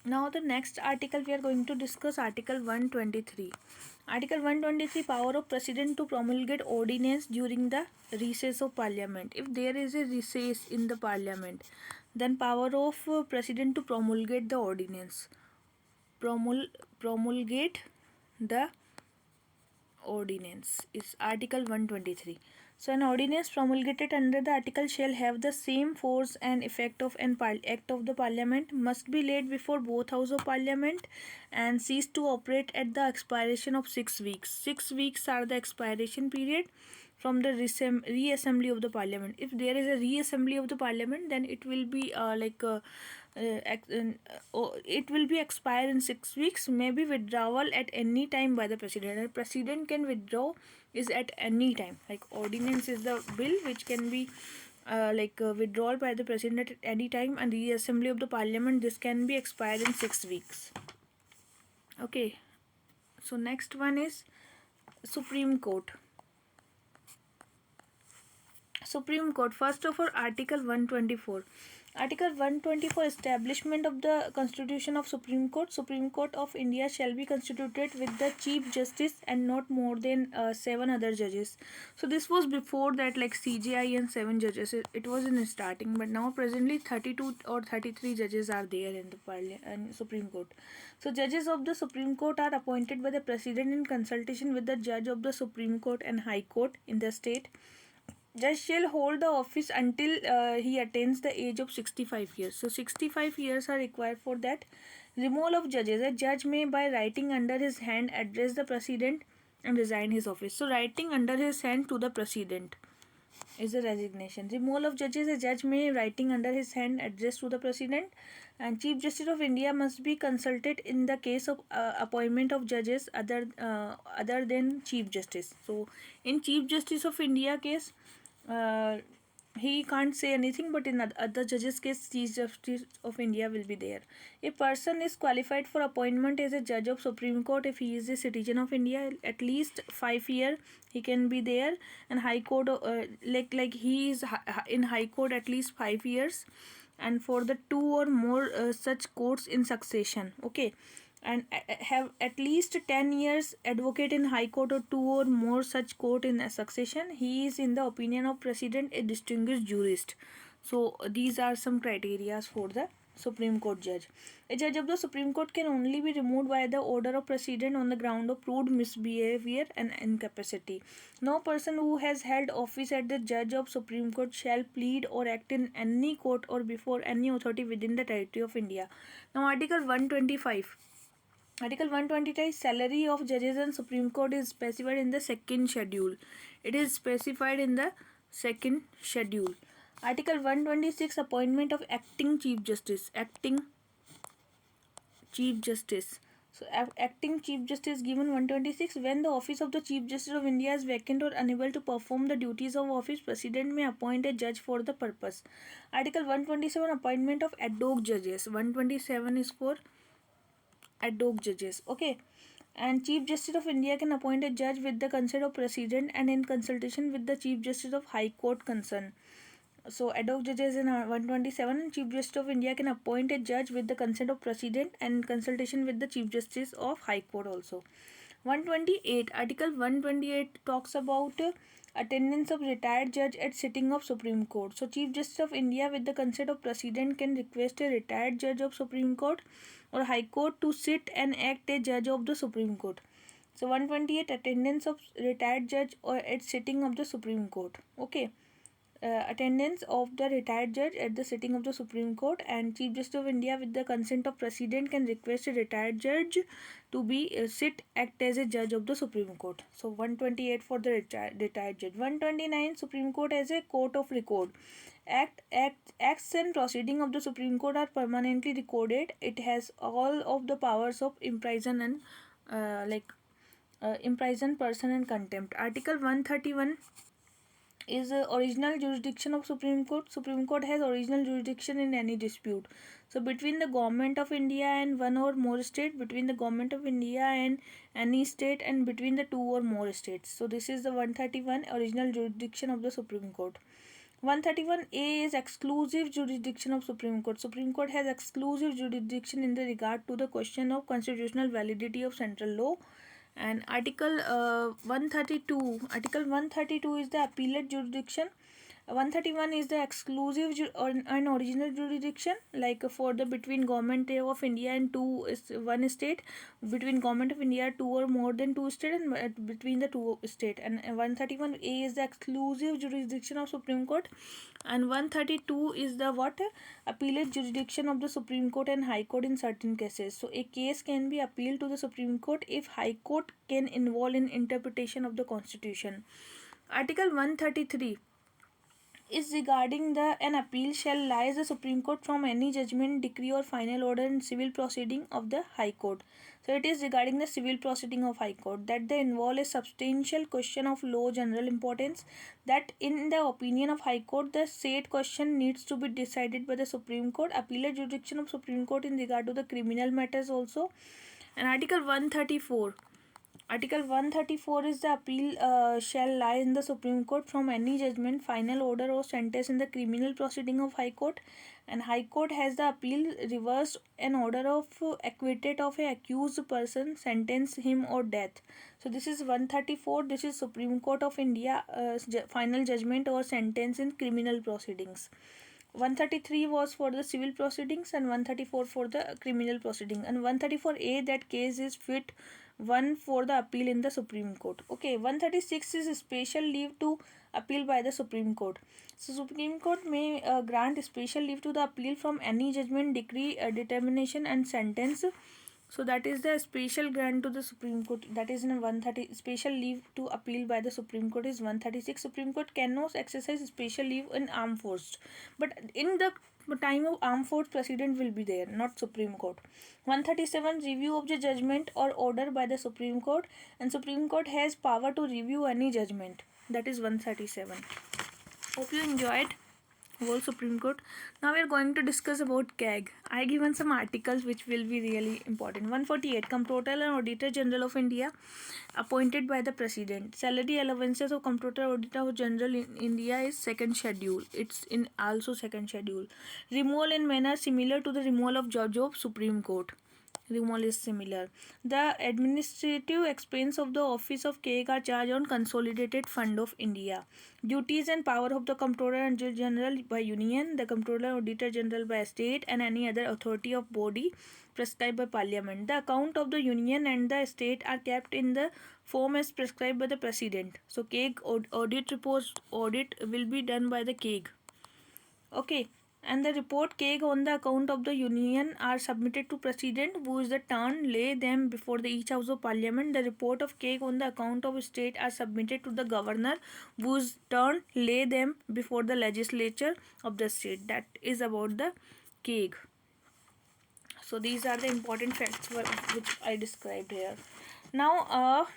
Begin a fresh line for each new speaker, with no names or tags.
Now the next article we are going to discuss, Article 123. Article 123, power of President to promulgate ordinance during the recess of Parliament. If there is a recess in the Parliament, then power of President to promulgate the ordinance. Promulgate the ordinance is Article 123. So an ordinance promulgated under the article shall have the same force and effect of an act of the Parliament, must be laid before both House of Parliament, and cease to operate at the expiration of 6 weeks. 6 weeks are the expiration period from the reassembly of the Parliament. If there is a reassembly of the Parliament, then it will be it will be expired in 6 weeks. Maybe withdrawal at any time by the president. The president can withdraw is at any time. Like ordinance is the bill which can be withdrawal by the president at any time, and the assembly of the Parliament, this can be expired in 6 weeks. Okay, so next one is Supreme Court. Supreme Court. First of all, Article 124. Article 124, establishment of the Constitution of Supreme Court. Supreme Court of India shall be constituted with the Chief Justice and not more than 7 other judges. So this was before that, like CJI and 7 judges. It was in starting, but now presently 32 or 33 judges are there in the Supreme Court. So judges of the Supreme Court are appointed by the President in consultation with the judge of the Supreme Court and High Court in the state. Judge shall hold the office until he attains the age of 65 years. So 65 years are required for that. Removal of judges. A judge may by writing under his hand address the president and resign his office. So writing under his hand to the president is a resignation. Removal of judges. A judge may writing under his hand address to the president. And Chief Justice of India must be consulted in the case of appointment of judges other than Chief Justice. So in Chief Justice of India case, he can't say anything, but in other judges case, Chief Justice of India will be there. A person is qualified for appointment as a judge of Supreme Court if he is a citizen of India. At least 5 years he can be there, and High Court like he is in High Court at least 5 years, and for the 2 or more such courts in succession. Okay, and have at least 10 years advocate in High Court or 2 or more such court in a succession. He is in the opinion of President a distinguished jurist. So these are some criteria for the Supreme Court judge. A judge of the Supreme Court can only be removed by the order of President on the ground of proved misbehavior and incapacity. No person who has held office as the judge of Supreme Court shall plead or act in any court or before any authority within the territory of India. Now Article 125. Article 125, salary of judges and Supreme Court is specified in the second schedule. It is specified in the second schedule. Article 126, appointment of acting Chief Justice. Acting Chief Justice. So acting Chief Justice given 126. When the office of the Chief Justice of India is vacant or unable to perform the duties of office, President may appoint a judge for the purpose. Article 127, appointment of ad hoc judges. 127 is for ad hoc judges. Okay, and Chief Justice of India can appoint a judge with the consent of President and in consultation with the Chief Justice of High Court concerned. So ad hoc judges in 127, Chief Justice of India can appoint a judge with the consent of President and in consultation with the Chief Justice of High Court also. 128, Article 128 talks about attendance of retired judge at sitting of Supreme Court. So Chief Justice of India with the consent of President can request a retired judge of Supreme Court or High Court to sit and act as judge of the Supreme Court. So 128, attendance of retired judge or at sitting of the Supreme Court. Okay. Attendance of the retired judge at the sitting of the Supreme Court, and Chief Justice of India with the consent of President can request a retired judge to be act as a judge of the Supreme Court. So 128 for the retired judge. 129, Supreme Court as a court of record. Acts and proceeding of the Supreme Court are permanently recorded. It has all of the powers of imprison and imprison person and contempt. Article 131 is original jurisdiction of Supreme Court. Supreme Court has original jurisdiction in any dispute. So between the Government of India and one or more state, between the Government of India and any state, and between the 2 or more states. So this is the 131, original jurisdiction of the Supreme Court. 131A is exclusive jurisdiction of Supreme Court. Supreme Court has exclusive jurisdiction in the regard to the question of constitutional validity of central law. And Article 132 is the appellate jurisdiction. 131 is the exclusive and original jurisdiction, like for the between government of India and one state, between government of India two or more than two state, and between the two state. And 131A is the exclusive jurisdiction of Supreme Court, and 132 is the what appellate jurisdiction of the Supreme Court and High Court in certain cases. So a case can be appealed to the Supreme Court if High Court can involve in interpretation of the Constitution. Article 133 is regarding an appeal shall lies the Supreme Court from any judgment, decree or final order in civil proceeding of the High Court. So it is regarding the civil proceeding of High Court that they involve a substantial question of law general importance, that in the opinion of High Court the said question needs to be decided by the Supreme Court. Appellate jurisdiction of Supreme Court in regard to the criminal matters also. And Article 134. Article 134 is the appeal shall lie in the Supreme Court from any judgment, final order or sentence in the criminal proceeding of High Court, and High Court has the appeal reversed an order of acquitted of a accused person, sentence him or death. So this is 134. This is Supreme Court of India final judgment or sentence in criminal proceedings. 133 was for the civil proceedings and 134 for the criminal proceeding, and 134A that case is fit one for the appeal in the Supreme Court. Okay, 136 is special leave to appeal by the Supreme Court. So Supreme Court may grant special leave to the appeal from any judgment, decree, determination and sentence. So that is the special grant to the Supreme Court, that is in 130. Special leave to appeal by the Supreme Court is 136. Supreme Court cannot exercise special leave in armed force, but in the time of armed force President will be there, not Supreme Court. 137 review of the judgment or order by the Supreme Court, and Supreme Court has power to review any judgment. That is 137. Hope you enjoyed whole Supreme Court. Now we are going to discuss about CAG. I given some articles which will be really important. 148 Comptroller and Auditor General of India appointed by the President. Salary allowances of Comptroller Auditor General in India is second schedule. It's in also second schedule. Removal in manner similar to the removal of Judge of Supreme Court. Removal is similar. The administrative expense of the office of CAG are charged on Consolidated Fund of India. Duties and power of the Comptroller and General by Union, the Comptroller Auditor General by State, and any other authority of body prescribed by Parliament. The account of the Union and the State are kept in the form as prescribed by the President. So CAG audit will be done by the CAG. Okay. And the report CAG on the account of the Union are submitted to President, who is the turn lay them before each House of Parliament. The report of CAG on the account of State are submitted to the Governor, whose turn lay them before the legislature of the state. That is about the CAG. So these are the important facts which I described here. Now